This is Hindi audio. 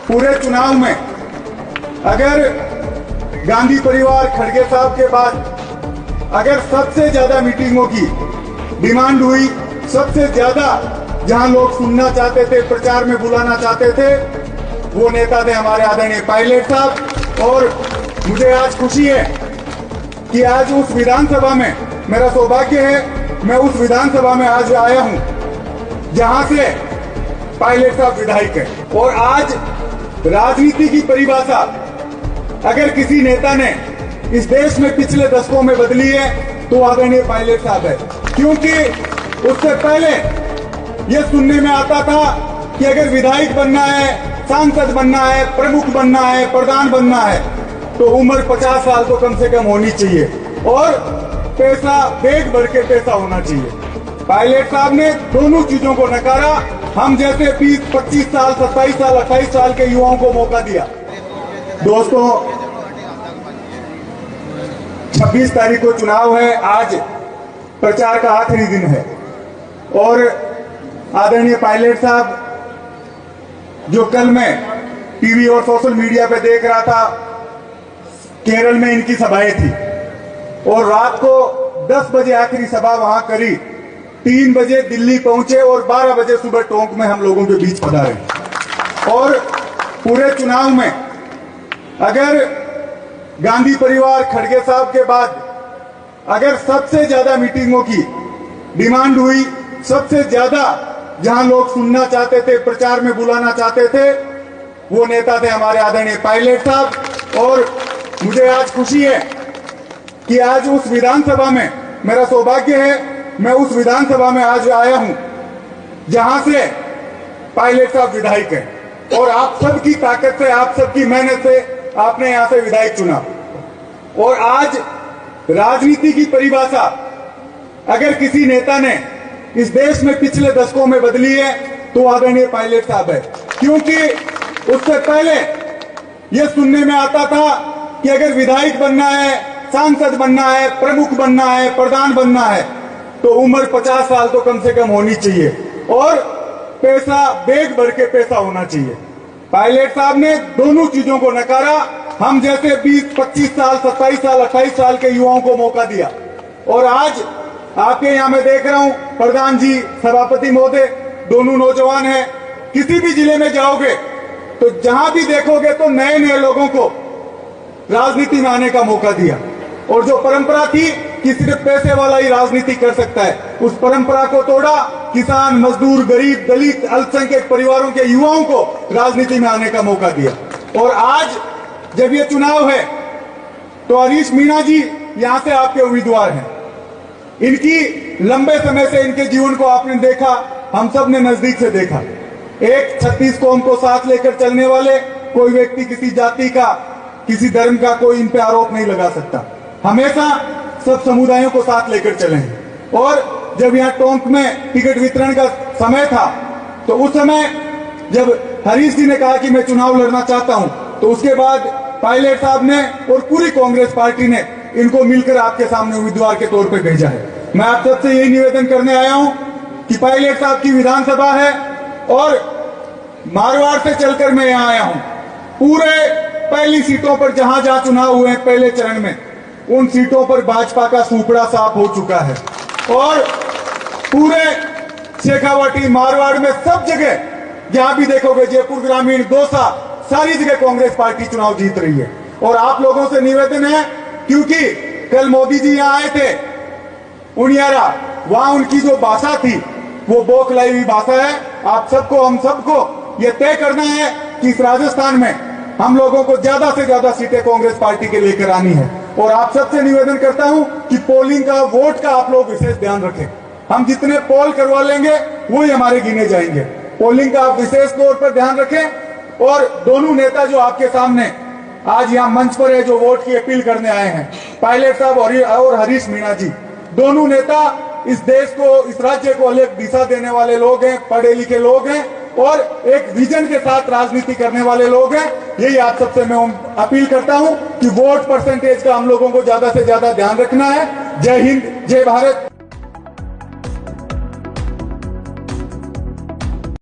पूरे चुनाव में अगर गांधी परिवार खड़गे साहब के बाद अगर सबसे ज्यादा मीटिंगों की डिमांड हुई, सबसे ज्यादा जहां लोग सुनना चाहते थे, प्रचार में बुलाना चाहते थे, वो नेता थे हमारे आदरणीय पायलट साहब। और मुझे आज खुशी है कि आज उस विधानसभा में मेरा सौभाग्य है, मैं उस विधानसभा में आज आया हूं जहां से पायलट साहब विधायक है। और आज राजनीति की परिभाषा अगर किसी नेता ने इस देश में पिछले दशकों में बदली है तो आदरणीय पायलट साहब है। क्योंकि उससे पहले यह सुनने में आता था कि अगर विधायक बनना है, सांसद बनना है, प्रमुख बनना है, प्रधान बनना है तो उम्र 50 साल तो कम से कम होनी चाहिए और पैसा पेट भर के पैसा होना चाहिए। पायलट साहब ने दोनों चीजों को नकारा। हम जैसे 20, 25 साल, 27 साल, 28 साल के युवाओं को मौका दिया। दोस्तों, 26 तारीख को चुनाव है, आज प्रचार का आखिरी दिन है और आदरणीय पायलट साहब जो कल मैं टीवी और सोशल मीडिया पे देख रहा था, केरल में इनकी सभाएं थी और रात को 10 बजे आखिरी सभा वहां करी, 3 बजे दिल्ली पहुंचे और 12 बजे सुबह टोंक में हम लोगों के बीच पधारे। और पूरे चुनाव में अगर गांधी परिवार खड़गे साहब के बाद अगर सबसे ज्यादा मीटिंगों की डिमांड हुई, सबसे ज्यादा जहां लोग सुनना चाहते थे, प्रचार में बुलाना चाहते थे, वो नेता थे हमारे आदरणीय पायलट साहब। और मुझे आज खुशी है कि आज उस विधानसभा में मेरा सौभाग्य है, मैं उस विधानसभा में आज आया हूं जहां से पायलट साहब विधायक है और आप सबकी ताकत से, आप सबकी मेहनत से आपने यहां से विधायक चुना। और आज राजनीति की परिभाषा अगर किसी नेता ने इस देश में पिछले दशकों में बदली है तो आदरणीय पायलट साहब है। क्योंकि उससे पहले यह सुनने में आता था कि अगर विधायक बनना है, सांसद बनना है, प्रमुख बनना है, प्रधान बनना है तो उम्र 50 साल तो कम से कम होनी चाहिए और पैसा बेग भर के पैसा होना चाहिए। पायलट साहब ने दोनों चीजों को नकारा। हम जैसे 20, 25 साल, 27 साल, 28 साल के युवाओं को मौका दिया। और आज आपके यहां मैं देख रहा हूं प्रधान जी, सभापति महोदय दोनों नौजवान हैं। किसी भी जिले में जाओगे तो जहां भी देखोगे तो नए नए लोगों को राजनीति में आने का मौका दिया। और जो परंपरा थी कि सिर्फ पैसे वाला ही राजनीति कर सकता है, उस परंपरा को तोड़ा। किसान, मजदूर, गरीब, दलित, अल्पसंख्यक परिवारों के युवाओं को राजनीति में आने का मौका दिया। और आज जब ये चुनाव है तो हरीश मीणा जी यहां से आपके उम्मीदवार हैं। इनकी लंबे समय से इनके जीवन को आपने देखा, हम सब ने नजदीक से देखा। एक 36 कौम को साथ लेकर चलने वाले, कोई व्यक्ति किसी जाति का, किसी धर्म का कोई इन पे आरोप नहीं लगा सकता। हमेशा सब समुदायों को साथ लेकर चले हैं। और जब यहाँ टोंक में टिकट वितरण का समय था तो उस समय जब हरीश जी ने कहा कि मैं चुनाव लड़ना चाहता हूं तो उसके बाद पायलट साहब ने और पूरी कांग्रेस पार्टी ने इनको मिलकर आपके सामने उम्मीदवार के तौर पे भेजा है। मैं आप सबसे यही निवेदन करने आया हूं कि पायलट साहब की विधानसभा है और मारवाड़ से चलकर मैं यहां आया हूं। पूरे पहली सीटों पर जहां जहां चुनाव हुए हैं पहले चरण में, उन सीटों पर भाजपा का सूपड़ा साफ हो चुका है। और पूरे शेखावाटी, मारवाड़ में सब जगह जहां भी देखोगे, जयपुर ग्रामीण, दौसा, सारी जगह कांग्रेस पार्टी चुनाव जीत रही है। और आप लोगों से निवेदन है, क्योंकि कल मोदी जी यहां आए थे उनियारा, वहां उनकी जो भाषा थी वो बौखलाई हुई भाषा है। आप सबको, हम सबको यह तय करना है कि इस राजस्थान में हम लोगों को ज्यादा से ज्यादा सीटें कांग्रेस पार्टी के लेकर आनी है। और आप सबसे निवेदन करता हूं कि पोलिंग का, वोट का आप लोग विशेष ध्यान रखें। हम जितने पोल करवा लेंगे वही हमारे गिने जाएंगे। पोलिंग का आप विशेष तौर पर ध्यान रखें। और दोनों नेता जो आपके सामने आज यहाँ मंच पर है, जो वोट की अपील करने आए हैं, पायलट साहब और हरीश मीणा जी, दोनों नेता इस देश को, इस राज्य को अलग दिशा देने वाले लोग हैं, पढ़े लिखे लोग हैं और एक विजन के साथ राजनीति करने वाले लोग हैं। यही आप सबसे मैं अपील करता हूं कि वोट परसेंटेज का हम लोगों को ज्यादा से ज्यादा ध्यान रखना है। जय हिंद, जय भारत।